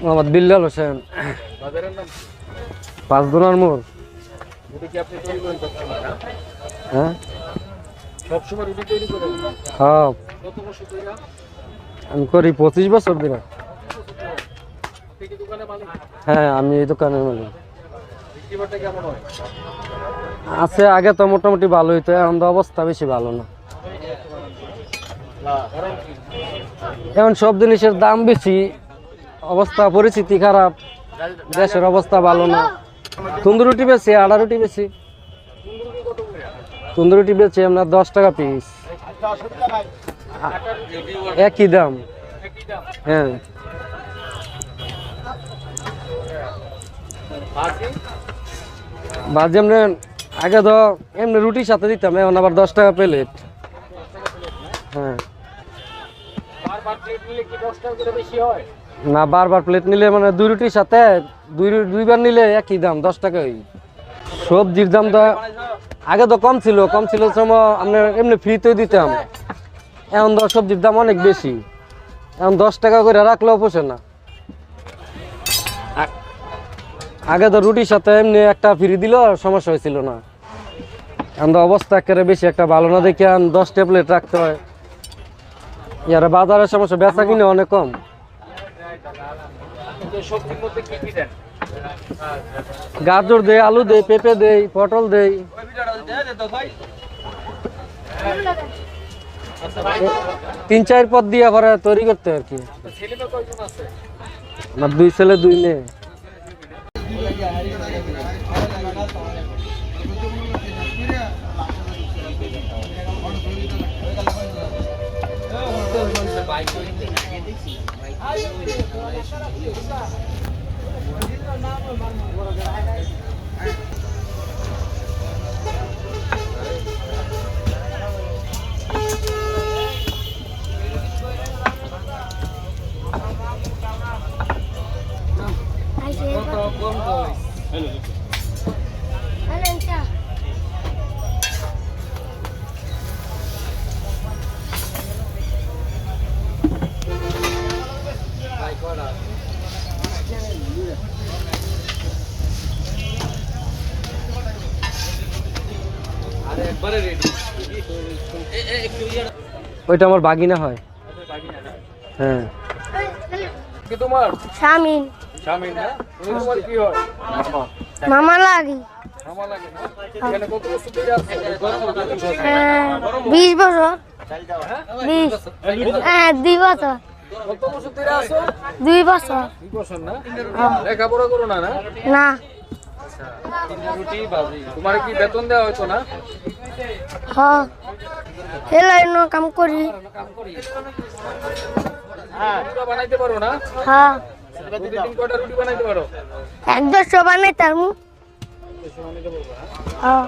মোহাম্মদ বিল্লাল হোসেন। বাজারের নাম পাঁচদোনার মোড়। রুটি কি আপনি তৈরি করেন সবসময় না? হ্যাঁ সবসময় রুটি তৈরি করেন? হ্যাঁ কত বছর তৈরি? আমি করি 25 বছর ধরে। আপনি কি দোকানে মালিক? হ্যাঁ আমি এই দোকানের মালিক। বিক্রি বাট্টা কেমন হয়? আছে আগে তো মোটামুটি ভালো হইতো, এখন তো অবস্থা বেশি ভালো না। কারণ কি? এখন সব জিনিসের দাম বেশি, অবস্থা পরিস্থিতি খারাপ, দেশের অবস্থা ভালো না। তন্দুর রুটি বেশি, আড়া রুটি বেশি। তন্দুর রুটি বেশি আমরা 10 টাকা পিস, একই দাম। হ্যাঁ ভাজি আমরা আগে তো এমনি রুটির সাথে দিতাম, এখন আবার 10 টাকা প্লেট। হ্যাঁ বারবার প্লেট নিলে কি 10 টাকা করে বেশি হয়? না, বারবার প্লেট নিলে মানে দুই রুটির সাথে দুইবার নিলে একই দাম, 10 টাকাই। সবজির দাম তো আগে তো কম ছিল সময় আমরা এমনি ফ্রিতে দিতাম, এখন তো সবজির দাম অনেক বেশি, এখন 10 টাকা করে রাখলেও পোষে না। আগে তো রুটির সাথে এমনি একটা ফ্রি দিল, সমস্যা হয়েছিল না। এখন তো অবস্থা একেবারে বেশি একটা ভালো না দেখে 10টা প্লেট রাখতে হয়। ইয়ারা বাজারের সমস্যা, বেচা কিনে অনেক কম। সবজির মধ্যে কি কি দেন? গাজর দেই, আলু দেই, পেঁপে দেই, পটল দেই। 3-4 পদ দিয়ে পরে তৈরি করতে আর কি। ছেলে মেয়ে কয়জন আছে? আমার 2 ছেলে 2 মেয়ে। ওইটা আমার বাগিনা হয়। হ্যাঁ কি তোমার? শামিন শামিন না? তুমি তোমার কি হয়? মামা লাগি। মামা লাগে না? এখানে কত বছর ধরে আছো? 20 বছর। 20 হ্যাঁ 2 বছর। কত বছর ধরে আছো? 2 বছর। 2 বছর না? লেখাপড়া করো না? না না রুটি বাজি। তোমার কি বেতন দেওয়া হতো না? হ্যাঁ হেলাই নো কাম করি। রুটি বানাইতে পারো না? হ্যাঁ প্রতিদিন কয়টা রুটি বানাইতে পারো? 1-200 বানাইতাম। বানাইতে পারবো না? হ্যাঁ